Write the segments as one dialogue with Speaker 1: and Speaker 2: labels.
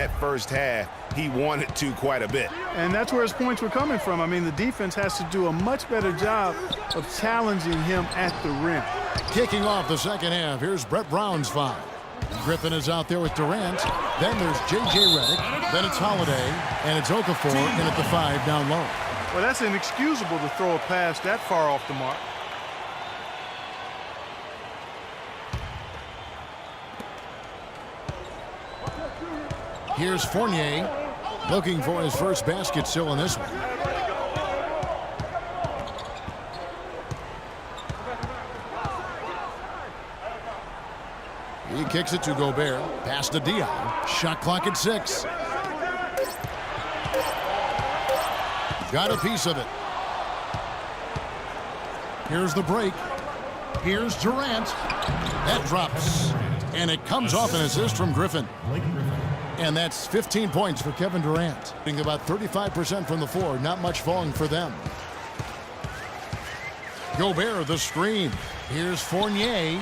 Speaker 1: that first half, he wanted to quite a bit.
Speaker 2: And that's where his points were coming from. I mean, the defense has to do a much better job of challenging him at the rim.
Speaker 3: Kicking off the second half, here's Brett Brown's foul. Griffin is out there with Durant. Then there's J.J. Redick. Then it's Holiday. And it's Okafor in at the 5 down low.
Speaker 2: Well, that's inexcusable to throw a pass that far off the mark.
Speaker 3: Here's Fournier looking for his first basket still in this one. He kicks it to Gobert. Pass to Diaw. Shot clock at 6. Got a piece of it. Here's the break. Here's Durant. That drops. And it comes off an assist from Griffin. And that's 15 points for Kevin Durant. Being about 35% from the floor. Not much falling for them. Gobert, the screen. Here's Fournier.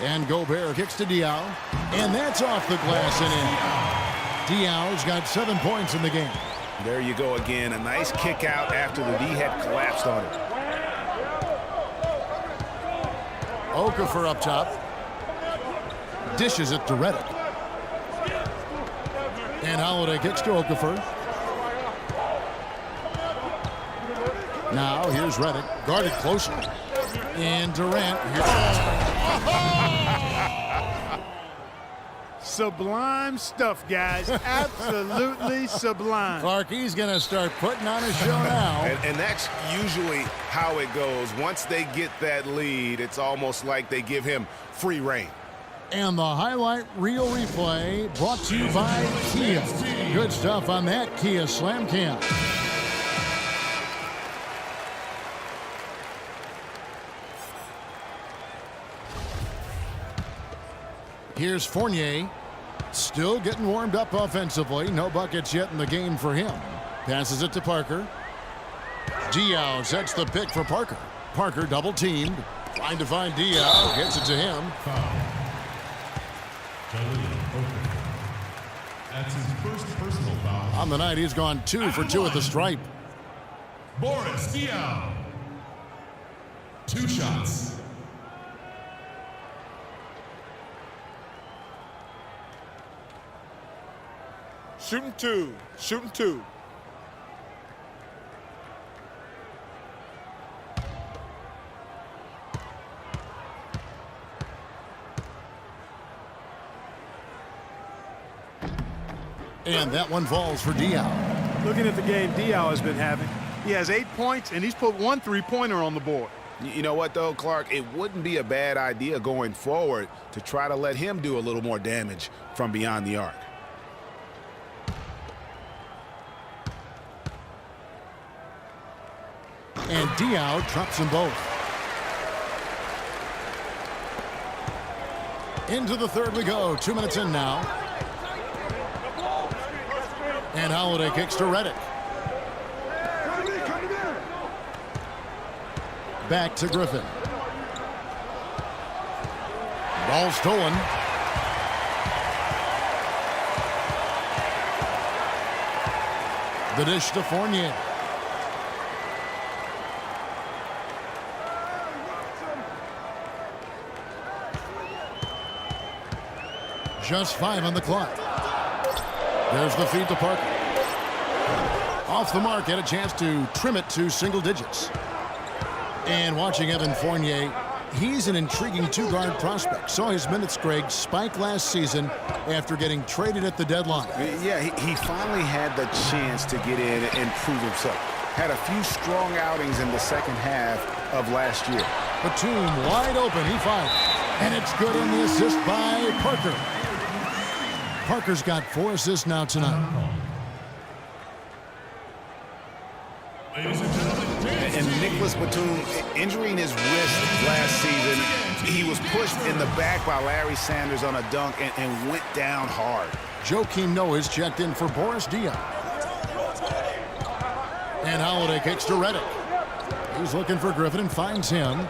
Speaker 3: And Gobert kicks to Diaw. And that's off the glass and in. Diaw's got 7 points in the game.
Speaker 1: There you go again. A nice kick out after the D had collapsed on it.
Speaker 3: Okafor up top. Dishes it to Redick. And Holiday kicks to Okafor. Now here's Redick. Guarded closely. And Durant.
Speaker 2: Sublime stuff, guys. Absolutely sublime.
Speaker 3: Clark, he's going to start putting on a show now.
Speaker 1: And that's usually how it goes. Once they get that lead, it's almost like they give him free reign.
Speaker 3: And the highlight reel replay brought to you by Kia. Good stuff on that Kia Slam Cam. Here's Fournier. Still getting warmed up offensively. No buckets yet in the game for him. Passes it to Parker. Diaw sets the pick for Parker. Parker double teamed. Trying to find Diaw. Gets it to him.
Speaker 4: That's his first personal foul.
Speaker 3: On the night, he's gone 2 for 2 at the stripe.
Speaker 4: Boris Diaw. 2 shots.
Speaker 2: Shooting 2. Shooting 2.
Speaker 3: And that one falls for Diaw.
Speaker 2: Looking at the game Diaw has been having, he has 8 points, and he's put 1 3-pointer on the board.
Speaker 1: You know what, though, Clark? It wouldn't be a bad idea going forward to try to let him do a little more damage from beyond the arc.
Speaker 3: And Diaw drops them both. Into the third we go. 2 minutes in now. And Holiday kicks to Redick. Back to Griffin. Ball stolen. The dish to Fournier. Just 5 on the clock. There's the feed to Parker. Off the mark, had a chance to trim it to single digits. And watching Evan Fournier, he's an intriguing 2-guard prospect. Saw his minutes, Greg, spike last season after getting traded at the deadline.
Speaker 1: Yeah, he finally had the chance to get in and prove himself. Had a few strong outings in the second half of last year.
Speaker 3: Batum wide open, he fired. And it's good on the assist by Parker. Parker's got 4 assists now tonight.
Speaker 1: And Nicholas Batum injuring his wrist last season. He was pushed in the back by Larry Sanders on a dunk and went down hard.
Speaker 3: Joakim Noah's checked in for Boris Diaw. And Holiday kicks to Redick. He's looking for Griffin and finds him.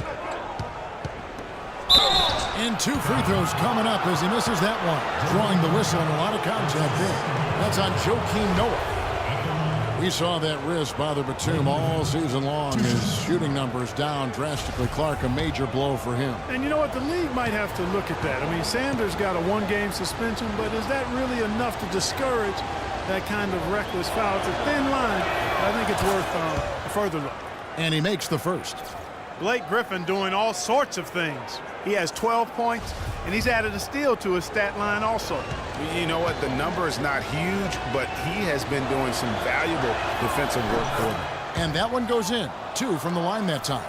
Speaker 3: And 2 free throws coming up as he misses that one. Drawing the whistle and a lot of contact there. That's on Joakim Noah. We saw that wrist bother Batum all season long. His shooting numbers down drastically. Clark, a major blow for him.
Speaker 2: And you know what? The league might have to look at that. I mean, Sanders got a 1-game suspension, but is that really enough to discourage that kind of reckless foul? It's a thin line. I think it's worth a further look.
Speaker 3: And he makes the first.
Speaker 2: Blake Griffin doing all sorts of things. He has 12 points, and he's added a steal to his stat line also.
Speaker 1: You know what? The number is not huge, but he has been doing some valuable defensive work for them.
Speaker 3: And that one goes in. 2 from the line that time.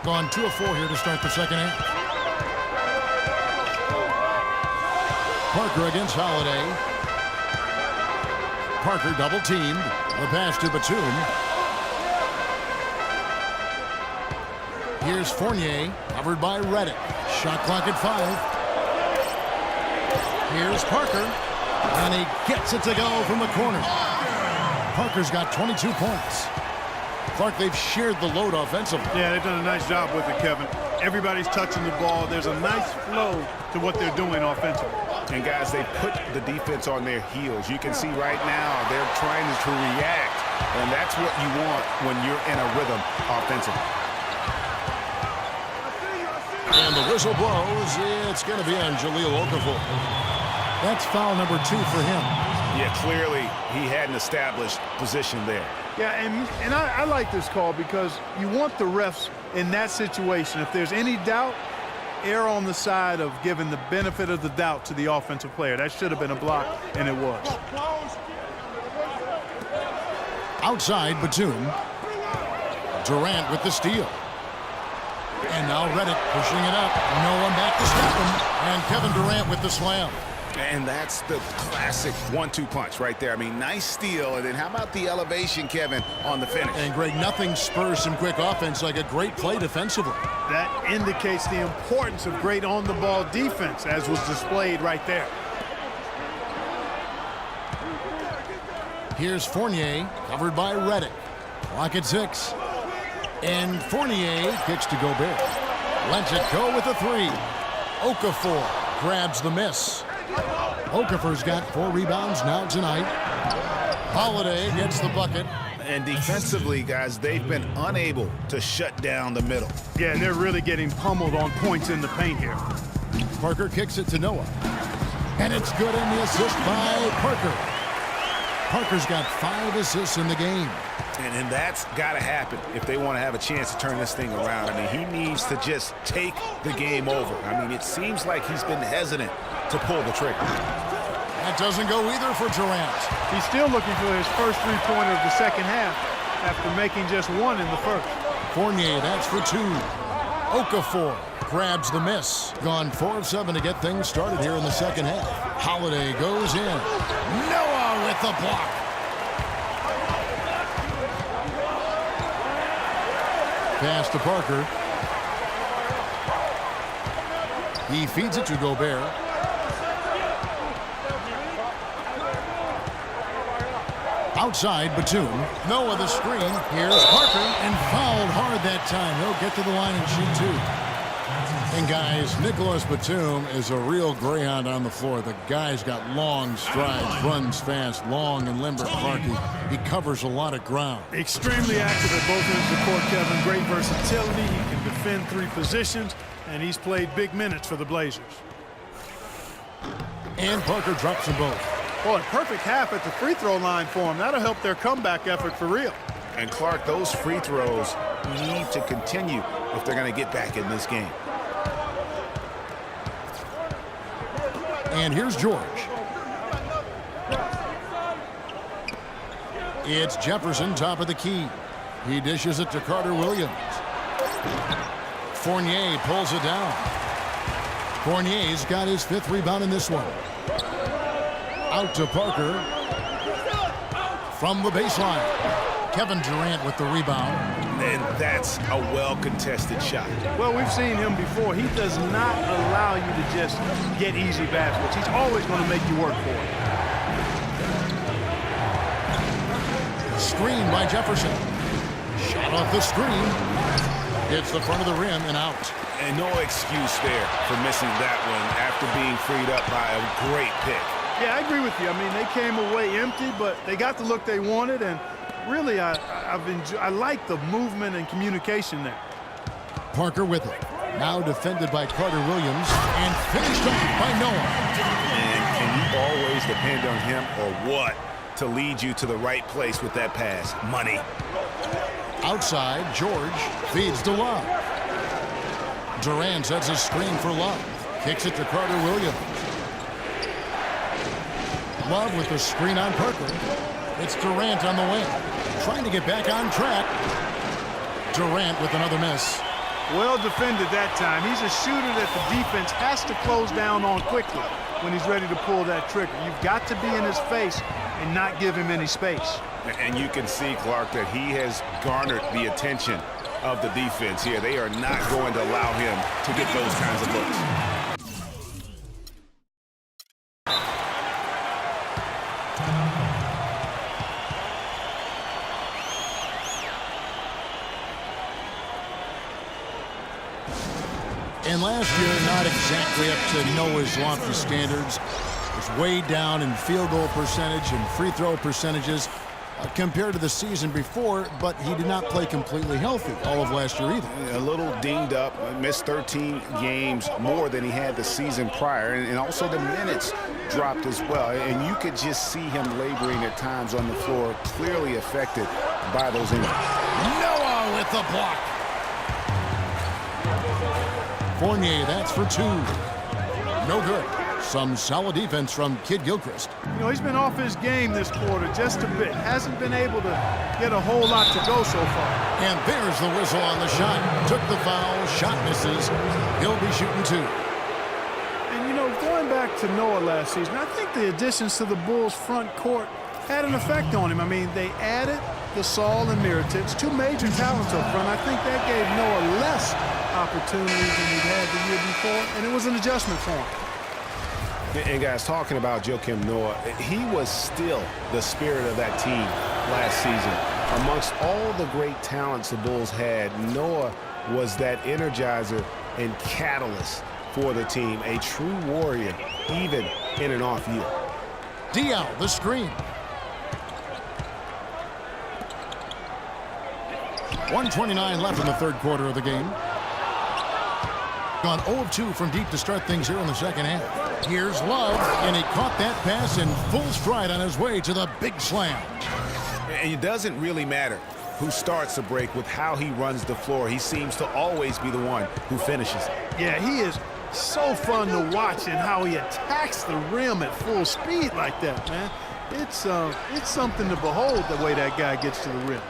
Speaker 3: Gone 2 of 4 here to start the second half. Parker against Holiday. Parker double teamed. The pass to Batum. Here's Fournier, covered by Redick. Shot clock at 5. Here's Parker, and he gets it to go from the corner. Parker's got 22 points. Clark, they've shared the load offensively.
Speaker 2: Yeah, they've done a nice job with it, Kevin. Everybody's touching the ball. There's a nice flow to what they're doing offensively.
Speaker 1: And guys, they put the defense on their heels. You can see right now they're trying to react, and that's what you want when you're in a rhythm offensively.
Speaker 3: And the whistle blows. It's going to be on Jahlil Okafor. That's foul number 2 for him.
Speaker 1: Yeah, clearly he hadn't established position there.
Speaker 2: Yeah, and I like this call because you want the refs in that situation. If there's any doubt, err on the side of giving the benefit of the doubt to the offensive player. That should have been a block, and it was.
Speaker 3: Outside, Batum. Durant with the steal. And now Redick pushing it up. No one back to stop him. And Kevin Durant with the slam.
Speaker 1: And that's the classic 1-2 punch right there. I mean, nice steal. And then how about the elevation, Kevin, on the finish?
Speaker 3: And, Greg, nothing spurs some quick offense like a great play defensively.
Speaker 2: That indicates the importance of great on-the-ball defense, as was displayed right there.
Speaker 3: Here's Fournier, covered by Redick. Clock at 6. And Fournier kicks to Gobert. Lets it go with a 3. Okafor grabs the miss. Okafor's got 4 rebounds now tonight. Holiday gets the bucket.
Speaker 1: And defensively, guys, they've been unable to shut down the middle.
Speaker 2: Yeah, they're really getting pummeled on points in the paint here.
Speaker 3: Parker kicks it to Noah. And it's good in the assist by Parker. Parker's got 5 assists in the game.
Speaker 1: And that's got to happen if they want to have a chance to turn this thing around. I mean, he needs to just take the game over. I mean, it seems like he's been hesitant to pull the trigger.
Speaker 3: That doesn't go either for Durant.
Speaker 2: He's still looking for his first 3-pointer of the second half after making just 1 in the first.
Speaker 3: Fournier, that's for 2. Okafor grabs the miss. Gone 4 of 7 to get things started here in the second half. Holiday goes in. Noah with the block. Pass to Parker. He feeds it to Gobert. Outside, Batum. Noah the screen. Here's Parker. And fouled hard that time. He'll get to the line and shoot 2. And guys, Nicholas Batum is a real greyhound on the floor. The guy's got long strides, runs fast, long and limber. Clarky, he covers a lot of ground.
Speaker 2: Extremely active at both ends of the court, Kevin. Great versatility. He can defend 3 positions, and he's played big minutes for the Blazers.
Speaker 3: And Parker drops them both.
Speaker 2: Boy, perfect half at the free throw line for him. That'll help their comeback effort for real.
Speaker 1: And Clark, those free throws need to continue if they're going to get back in this game.
Speaker 3: And here's George. It's Jefferson, top of the key. He dishes it to Carter Williams. Fournier pulls it down. Fournier's got his 5th rebound in this one. Out to Parker. From the baseline. Kevin Durant with the rebound.
Speaker 1: And that's a well-contested shot.
Speaker 2: Well, we've seen him before. He does not allow you to just get easy baskets. He's always going to make you work for it.
Speaker 3: Screen by Jefferson. Shot off the screen. Hits the front of the rim and out.
Speaker 1: And no excuse there for missing that one after being freed up by a great pick.
Speaker 2: Yeah, I agree with you. I mean, they came away empty, but they got the look they wanted, and really, I like the movement and communication there.
Speaker 3: Parker with it. Now defended by Carter Williams and finished off by Noah.
Speaker 1: And can you always depend on him or what to lead you to the right place with that pass? Money.
Speaker 3: Outside, George feeds to Love. Durant sets a screen for Love. Kicks it to Carter Williams. Love with the screen on Parker. It's Durant on the wing. Trying to get back on track. Durant with another miss.
Speaker 2: Well defended that time. He's a shooter that the defense has to close down on quickly when he's ready to pull that trigger. You've got to be in his face and not give him any space.
Speaker 1: And you can see, Clark, that he has garnered the attention of the defense here. They are not going to allow him to get those kinds of looks.
Speaker 3: And last year, not exactly up to Noah's lofty standards. Was way down in field goal percentage and free throw percentages compared to the season before, but he did not play completely healthy all of last year either.
Speaker 1: A little dinged up, missed 13 games more than he had the season prior, and also the minutes dropped as well. And you could just see him laboring at times on the floor, clearly affected by those injuries.
Speaker 3: Noah with the block. Fournier, that's for two. No good. Some solid defense from Kid Gilchrist.
Speaker 2: You know, he's been off his game this quarter just a bit. Hasn't been able to get a whole lot to go so far.
Speaker 3: And there's the whistle on the shot. Took the foul, shot misses. He'll be shooting two.
Speaker 2: And, you know, going back to Noah last season, I think the additions to the Bulls' front court had an effect on him. I mean, they added Gasol and Mirotic, two major talents up front. I think that gave Noah less opportunities than he'd had the year before, and it was an adjustment for him.
Speaker 1: And guys, talking about Joakim Noah, he was still the spirit of that team last season. Amongst all the great talents the Bulls had, Noah was that energizer and catalyst for the team, a true warrior, even in an off year.
Speaker 3: Diaw, the screen. 1:29 left in the third quarter of the game. Gone 0 of 2 from deep to start things here in the second half. Here's Love, and he caught that pass in full stride on his way to the big slam.
Speaker 1: And it doesn't really matter who starts the break with how he runs the floor. He seems to always be the one who finishes it.
Speaker 2: Yeah, he is so fun to watch and how he attacks the rim at full speed like that, man. It's something to behold the way that guy gets to the rim.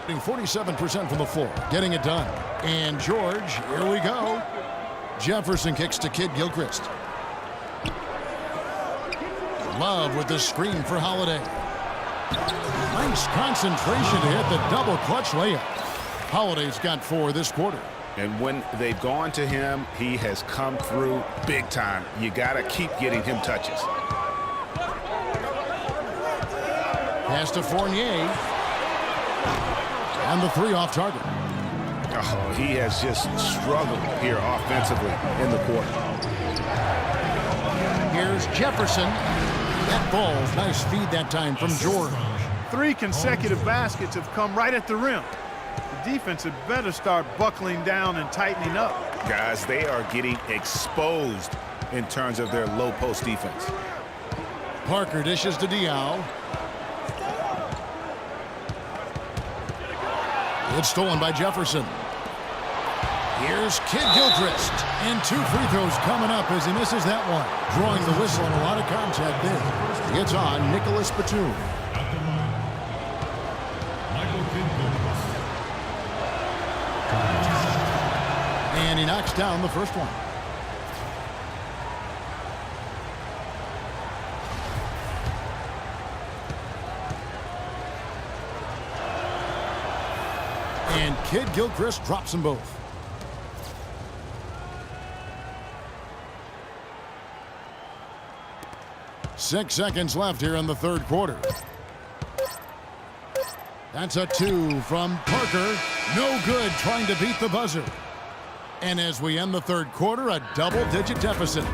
Speaker 3: 47% from the floor, getting it done. And George, here we go. Jefferson kicks to Kid Gilchrist. Love with the screen for Holiday. Nice concentration to hit the double clutch layup. Holiday's got 4 this quarter.
Speaker 1: And when they've gone to him, he has come through big time. You got to keep getting him touches.
Speaker 3: Pass to Fournier. And the 3 off target.
Speaker 1: Oh, he has just struggled here offensively in the quarter.
Speaker 3: Here's Jefferson. That ball's nice feed that time from George.
Speaker 2: 3 consecutive baskets have come right at the rim. The defense had better start buckling down and tightening up.
Speaker 1: Guys, they are getting exposed in terms of their low post defense.
Speaker 3: Parker dishes to Diaw. It's stolen by Jefferson. Here's Kid Gilchrist. And 2 free throws coming up as he misses that one. Drawing the whistle and a lot of contact there. It's on Nicholas Batum.
Speaker 4: At the line, Michael Kidd Gilchrist.
Speaker 3: And he knocks down the first one. And Kid Gilchrist drops them both. Six seconds left here in the third quarter. That's a 2 from Parker. No good trying to beat the buzzer. And as we end the third quarter, a double-digit deficit.